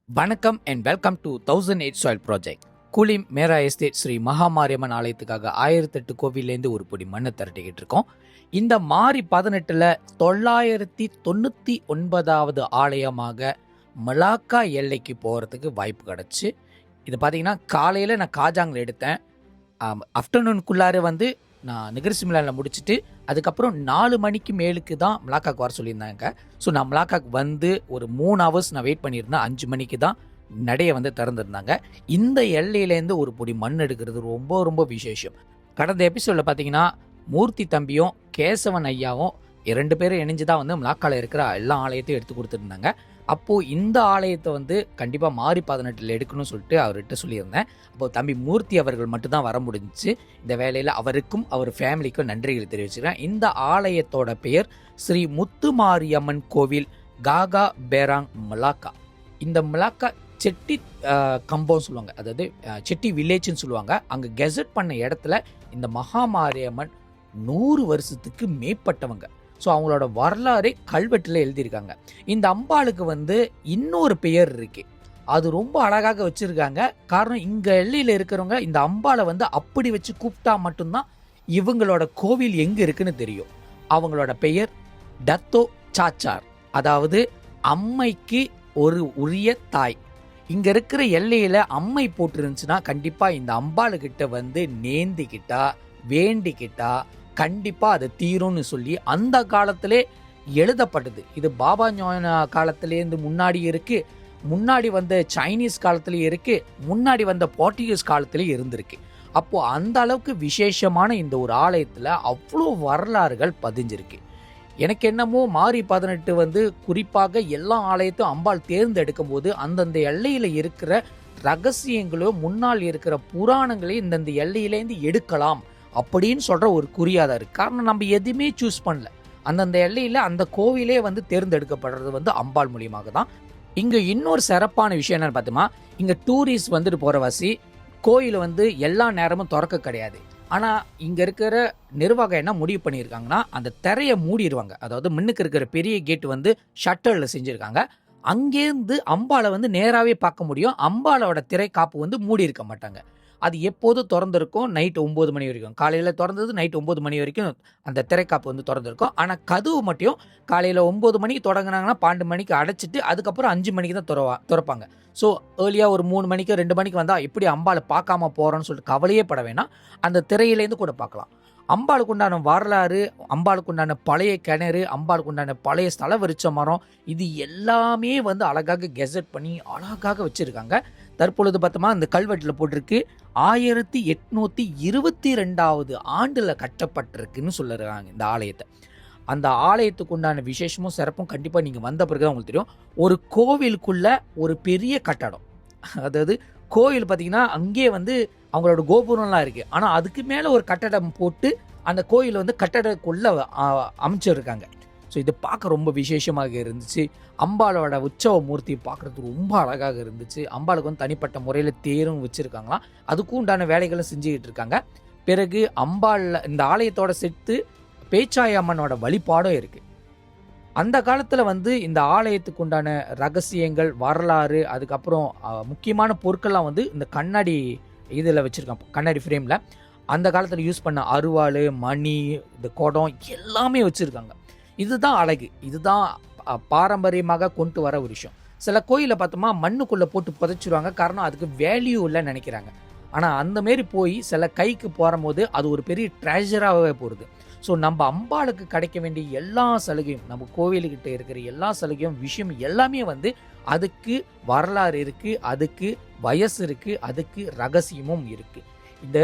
வணக்கம் and welcome to 1008 soil project. Kulim மேரா estate Sri Mahamariamman ஆலயத்துக்காக 1008 கோவிலேருந்து ஒரு பொடி மண்ணை திரட்டிக்கிட்டு இருக்கோம். இந்த மாரி 18ல் 999வது ஆலயமாக மலாக்கா எல்லைக்கு போகிறதுக்கு வாய்ப்பு கிடச்சி. இது பார்த்தீங்கன்னா காலையில் நான் காஜாங்கில் எடுத்தேன். ஆஃப்டர்நூனுக்குள்ளார வந்து நான் நிகர்சிமிலானில் முடிச்சுட்டு அதுக்கப்புறம் 4 மணிக்கு மேலுக்கு தான் மலாக்காக்கு வர சொல்லியிருந்தாங்க. ஸோ நான் மலாக்காக்கு வந்து ஒரு 3 ஹவர்ஸ் நான் வெயிட் பண்ணியிருந்தேன். 5 மணிக்கு தான் நடையை வந்து திறந்துருந்தாங்க. இந்த எல்லையிலேருந்து ஒரு பொடி மண் எடுக்கிறது ரொம்ப ரொம்ப விசேஷம். கடந்த எபிசோடில் பார்த்தீங்கன்னா மூர்த்தி தம்பியும் கேசவன் ஐயாவும் 2 பேரும் இணைஞ்சு தான் வந்து மலாக்காவில் இருக்கிற எல்லா ஆலயத்தையும் எடுத்து கொடுத்துருந்தாங்க. அப்போது இந்த ஆலயத்தை வந்து கண்டிப்பாக மாரி 18ல் எடுக்கணும்னு சொல்லிட்டு அவர்கிட்ட சொல்லியிருந்தேன். அப்போது தம்பி மூர்த்தி அவர்கள் மட்டும்தான் வர முடிஞ்சிச்சு. இந்த வேலையில் அவருக்கும் அவர் ஃபேமிலிக்கும் நன்றிகளை தெரிவிச்சுக்கிறேன். இந்த ஆலயத்தோட பெயர் ஸ்ரீ முத்துமாரியம்மன் கோவில் காகா பேராங் மலாக்கா. இந்த மலாக்கா செட்டி கம்பவுண்ட் சொல்லுவாங்க, அதாவது செட்டி வில்லேஜ்னு சொல்லுவாங்க. அங்கே கெசட் பண்ண இடத்துல இந்த மகாமாரியம்மன் 100 வருஷத்துக்கு மேற்பட்டவங்க. ஸோ அவங்களோட வரலாறு கல்வெட்டில் எழுதியிருக்காங்க. இந்த அம்பாளுக்கு வந்து இன்னொரு பெயர் இருக்கு, அது ரொம்ப அழகாக வச்சுருக்காங்க. காரணம் இங்கே எல்லையில் இருக்கிறவங்க இந்த அம்பாளை வந்து அப்படி வச்சு கூப்பிட்டா மட்டும்தான் இவங்களோட கோவில் எங்கே இருக்குன்னு தெரியும். அவங்களோட பெயர் டத்தோ சாச்சார், அதாவது அம்மைக்கு ஒரு உரிய தாய். இங்கே இருக்கிற எல்லையில் அம்மை போட்டுருந்துச்சுன்னா கண்டிப்பாக இந்த அம்பாளுக்கிட்ட வந்து நேந்திக்கிட்டா வேண்டிக்கிட்டா கண்டிப்பாக அது தீரும்னு சொல்லி அந்த காலத்திலே எழுதப்பட்டது. இது பாபா ஞான காலத்திலேருந்து முன்னாடி இருக்குது, முன்னாடி வந்த சைனீஸ் காலத்துலேயும் இருக்குது, முன்னாடி வந்த போர்ச்சுகீஸ் காலத்துலேயும் இருந்திருக்கு. அப்போது அந்த அளவுக்கு விசேஷமான இந்த ஒரு ஆலயத்தில் அவ்வளோ வரலாறுகள் பதிஞ்சிருக்கு. எனக்கு என்னமோ மாரி 18 வந்து குறிப்பாக எல்லா ஆலயத்தையும் அம்பாள் தேர்ந்தெடுக்கும் போது அந்தந்த எல்லையில் இருக்கிற ரகசியங்களோ முன்னால் இருக்கிற புராணங்களையும் இந்தந்த எல்லையிலேருந்து எடுக்கலாம் அப்படின்னு சொல்கிற ஒரு குறியாதான் இருக்குது. காரணம் நம்ம எதுவுமே சூஸ் பண்ணல, அந்தந்த எல்லையில் அந்த கோவிலே வந்து தேர்ந்தெடுக்கப்படுறது வந்து அம்பாள் மூலியமாக தான். இங்கே இன்னொரு சிறப்பான விஷயம் என்னென்னு பார்த்தோமா, இங்கே டூரிஸ்ட் வந்துட்டு போகிறவாசி கோயில் வந்து எல்லா நேரமும் திறக்க கிடையாது. ஆனால் இங்கே இருக்கிற நிர்வாகம் என்ன முடிவு பண்ணியிருக்காங்கன்னா, அந்த திரையை மூடிடுவாங்க. அதாவது முன்னுக்கு இருக்கிற பெரிய கேட் வந்து ஷட்டரில் செஞ்சுருக்காங்க. அங்கேருந்து அம்பாளை வந்து நேராகவே பார்க்க முடியும். அம்பாளோட திரை காப்பு வந்து மூடி இருக்க மாட்டாங்க. அது எப்போதும் திறந்துருக்கும். நைட்டு 9 மணி வரைக்கும், காலையில் திறந்தது நைட்டு 9 மணி வரைக்கும் அந்த திரைக்காப்பு வந்து திறந்துருக்கும். ஆனால் கதவு மட்டும் காலையில் 9 மணிக்கு தொடங்கினாங்கன்னா 12 மணிக்கு அடைச்சிட்டு அதுக்கப்புறம் 5 மணிக்கு தான் திறப்பாங்க. ஸோ ஏர்லியாக ஒரு 3 மணிக்கு 2 மணிக்கு வந்தால் இப்படி அம்பாளை பார்க்காம போகிறோன்னு சொல்லிட்டு கவலையே பட வேணாம், அந்த திரையிலேருந்து கூட பார்க்கலாம். அம்பாளுக்கு உண்டான வரலாறு, அம்பாளுக்கு உண்டான பழைய கிணறு, அம்பாளுக்கு உண்டான பழைய ஸ்தல விருட்ச மரம், இது எல்லாமே வந்து அழகாக கெசட் பண்ணி அழகாக வச்சுருக்காங்க. தற்பொழுது பார்த்தோமா இந்த கல்வெட்டில் போட்டிருக்கு 1822வது ஆண்டில் கட்டப்பட்டிருக்குன்னு சொல்லுறாங்க இந்த ஆலயத்தை. அந்த ஆலயத்துக்கு உண்டான விசேஷமும் சிறப்பும் கண்டிப்பாக நீங்கள் வந்த பிறகு தான் உங்களுக்கு தெரியும். ஒரு கோவிலுக்குள்ள ஒரு பெரிய கட்டடம், அதாவது கோவில் பார்த்தீங்கன்னா அங்கேயே வந்து அவங்களோட கோபுரம்லாம் இருக்குது. ஆனால் அதுக்கு மேலே ஒரு கட்டடம் போட்டு அந்த கோயில் வந்து கட்டடக்குள்ளே அமைச்சிருக்காங்க. ஸோ இது பார்க்க ரொம்ப விசேஷமாக இருந்துச்சு. அம்பாளோட உற்சவ மூர்த்தி பார்க்குறதுக்கு ரொம்ப அழகாக இருந்துச்சு. அம்பாளுக்கு வந்து தனிப்பட்ட முறையில் தேரும் வச்சுருக்காங்களாம், அதுக்கும் உண்டான வேலைகளும் செஞ்சுக்கிட்டு இருக்காங்க. பிறகு அம்பாள் இந்த ஆலயத்தோட சேர்த்து பேச்சாய் அம்மனோட வழிபாடும் இருக்குது. அந்த காலத்தில் வந்து இந்த ஆலயத்துக்கு உண்டான ரகசியங்கள், வரலாறு, அதுக்கப்புறம் முக்கியமான பொருட்கள்லாம் வந்து இந்த கண்ணாடி இதில் வச்சுருக்காங்க, கண்ணாடி ஃப்ரேமில். அந்த காலத்தில் யூஸ் பண்ண அருவாள், மணி, இந்த குடம் எல்லாமே வச்சுருக்காங்க. இதுதான் அழகு, இதுதான் பாரம்பரியமாக கொண்டு வர ஒரு விஷயம். சில கோயிலை பார்த்தோமா மண்ணுக்குள்ளே போட்டு புதைச்சிருவாங்க, காரணம் அதுக்கு வேல்யூ இல்லைன்னு நினைக்கிறாங்க. ஆனால் அந்தமாரி போய் சில கைக்கு போகும்போது அது ஒரு பெரிய ட்ரெஷராகவே போகிறது. ஸோ நம்ம அம்பாளுக்கு கிடைக்க வேண்டிய எல்லா சலுகையும், நம்ம கோவிலுக்கிட்ட இருக்கிற எல்லா சலுகையும் விஷயம் எல்லாமே வந்து அதுக்கு வரலாறு இருக்குது, அதுக்கு வயசு இருக்குது, அதுக்கு ரகசியமும் இருக்குது. இந்த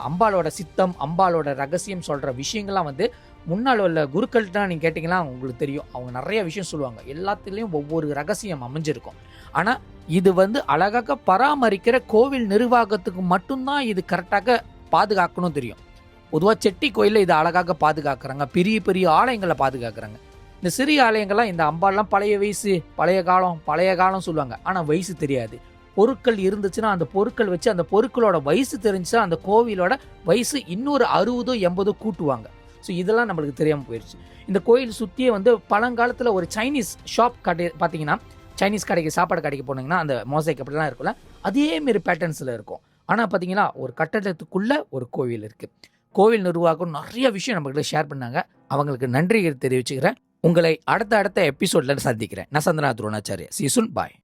அம்பாளோட சித்தம், அம்பாளோட ரகசியம் சொல்கிற விஷயங்கள்லாம் வந்து முன்னால் உள்ள குருக்கள்கிட்ட நீங்கள் கேட்டிங்கன்னா உங்களுக்கு தெரியும். அவங்க நிறைய விஷயம் சொல்லுவாங்க, எல்லாத்துலேயும் ஒவ்வொரு ரகசியம் அமைஞ்சிருக்கும். ஆனால் இது வந்து அழகாக பராமரிக்கிற கோவில் நிர்வாகத்துக்கு மட்டும்தான் இது கரெக்டாக பாதுகாக்கணும் தெரியும். பொதுவாக செட்டி கோயிலில் இதை அழகாக பாதுகாக்கிறாங்க, பெரிய பெரிய ஆலயங்களை பாதுகாக்கிறாங்க. இந்த சிறிய ஆலயங்கள்லாம் இந்த அம்பாலாம் பழைய வயசு, பழைய காலம் சொல்லுவாங்க, ஆனால் வயசு தெரியாது. பொருட்கள் இருந்துச்சுன்னா அந்த பொருட்கள் வச்சு அந்த பொருட்களோட வயசு தெரிஞ்சுன்னா அந்த கோவிலோட வயசு இன்னொரு 60 80 கூட்டுவாங்க. ஸோ இதெல்லாம் நம்மளுக்கு தெரியாமல் போயிடுச்சு. இந்த கோயில் சுற்றியே வந்து பழங்காலத்தில் ஒரு சைனீஸ் ஷாப் பார்த்தீங்கன்னா சைனீஸ் கடைக்கு சாப்பாடு கடைக்கு போனீங்கன்னா அந்த மோசைக் அப்படிலாம் இருக்கும்ல, அதேமாரி பேட்டர்ன்ஸில் இருக்கும். ஆனால் பார்த்தீங்கன்னா ஒரு கட்டடத்துக்குள்ளே ஒரு கோவில் இருக்குது. கோவில் நிர்வாகம் நிறைய விஷயம் நம்மகிட்ட ஷேர் பண்ணாங்க. அவங்களுக்கு நன்றி தெரிவிச்சுக்கிறேன். உங்களை அடுத்த எபிசோடில் சந்திக்கிறேன். நான் Chandranath Dronacharya. See you soon. Bye.